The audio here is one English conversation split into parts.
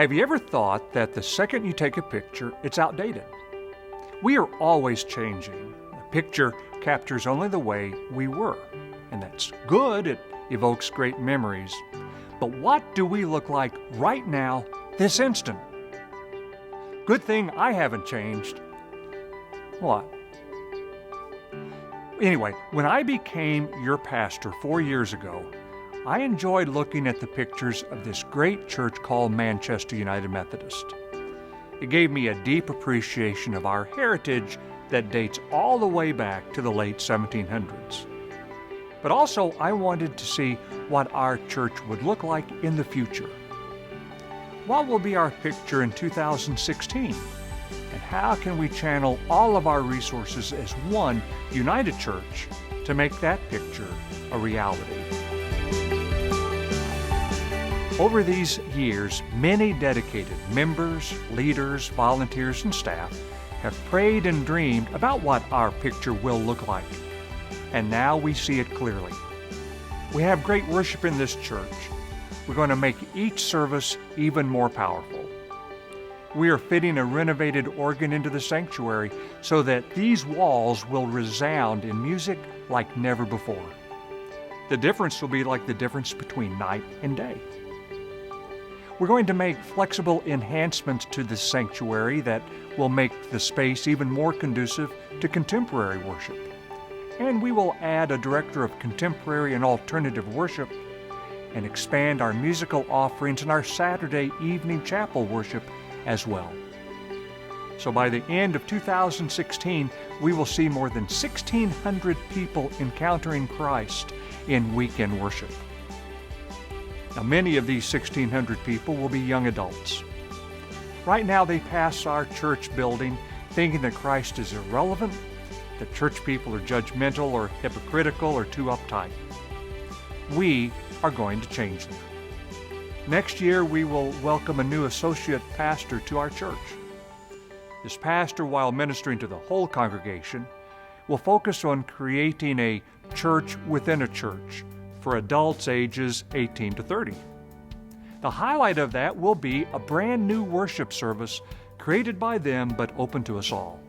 Have you ever thought that the second you take a picture, it's outdated? We are always changing. A picture captures only the way we were, and that's good. It evokes great memories. But what do we look like right now, this instant? Good thing I haven't changed. What? Anyway, when I became your pastor 4 years ago, I enjoyed looking at the pictures of this great church called Manchester United Methodist. It gave me a deep appreciation of our heritage that dates all the way back to the late 1700s. But also, I wanted to see what our church would look like in the future. What will be our picture in 2016? And how can we channel all of our resources as one united church to make that picture a reality? Over these years, many dedicated members, leaders, volunteers, and staff have prayed and dreamed about what our picture will look like. And now we see it clearly. We have great worship in this church. We're going to make each service even more powerful. We are fitting a renovated organ into the sanctuary so that these walls will resound in music like never before. The difference will be like the difference between night and day. We're going to make flexible enhancements to the sanctuary that will make the space even more conducive to contemporary worship. And we will add a director of contemporary and alternative worship and expand our musical offerings in our Saturday evening chapel worship as well. So by the end of 2016, we will see more than 1,600 people encountering Christ in weekend worship. Now, many of these 1,600 people will be young adults. Right now, they pass our church building thinking that Christ is irrelevant, that church people are judgmental or hypocritical or too uptight. We are going to change that. Next year, we will welcome a new associate pastor to our church. This pastor, while ministering to the whole congregation, will focus on creating a church within a church for adults ages 18 to 30. The highlight of that will be a brand new worship service created by them but open to us all.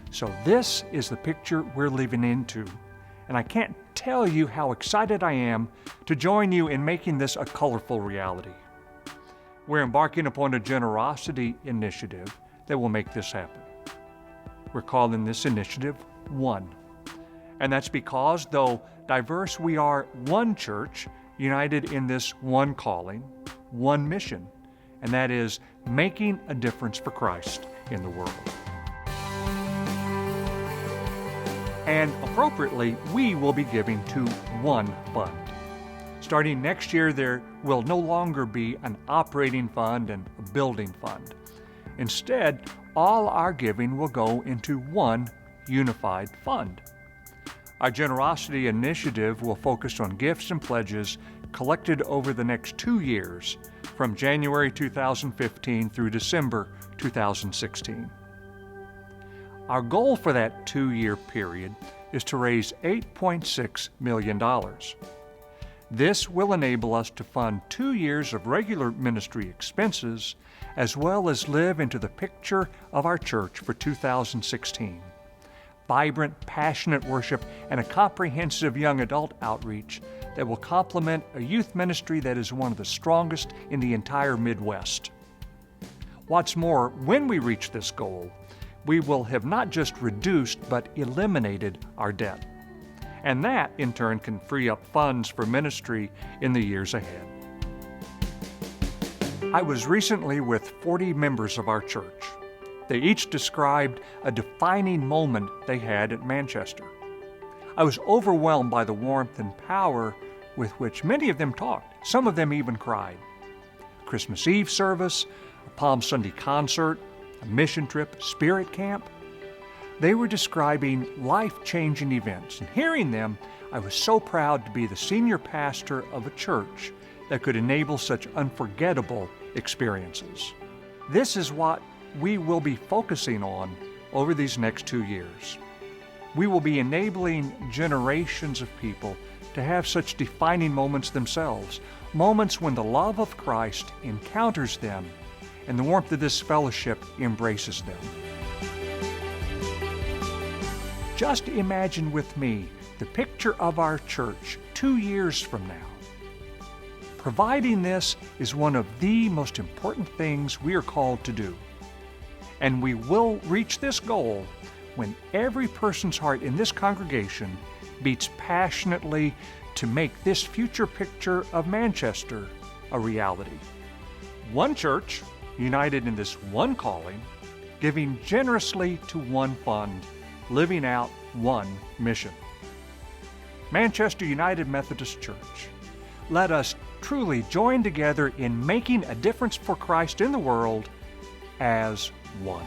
So this is the picture we're living into, and I can't tell you how excited I am to join you in making this a colorful reality. We're embarking upon a generosity initiative that will make this happen. We're calling this initiative One. And that's because, though diverse, we are one church united in this one calling, one mission, and that is making a difference for Christ in the world. And appropriately, we will be giving to one fund. Starting next year, there will no longer be an operating fund and a building fund. Instead, all our giving will go into one unified fund. Our generosity initiative will focus on gifts and pledges collected over the next 2 years, from January 2015 through December 2016. Our goal for that 2-year period is to raise $8.6 million. This will enable us to fund 2 years of regular ministry expenses, as well as live into the picture of our church for 2016. Vibrant, passionate worship and a comprehensive young adult outreach that will complement a youth ministry that is one of the strongest in the entire Midwest. What's more, when we reach this goal, we will have not just reduced but eliminated our debt. And that, in turn, can free up funds for ministry in the years ahead. I was recently with 40 members of our church. They each described a defining moment they had at Manchester. I was overwhelmed by the warmth and power with which many of them talked. Some of them even cried. A Christmas Eve service, a Palm Sunday concert, a mission trip, spirit camp. They were describing life-changing events, and hearing them, I was so proud to be the senior pastor of a church that could enable such unforgettable experiences. This is what we will be focusing on over these next 2 years. We will be enabling generations of people to have such defining moments themselves, moments when the love of Christ encounters them and the warmth of this fellowship embraces them. Just imagine with me the picture of our church 2 years from now. Providing this is one of the most important things we are called to do. And we will reach this goal when every person's heart in this congregation beats passionately to make this future picture of Manchester a reality. One church, united in this one calling, giving generously to one fund, living out one mission. Manchester United Methodist Church, let us truly join together in making a difference for Christ in the world as one.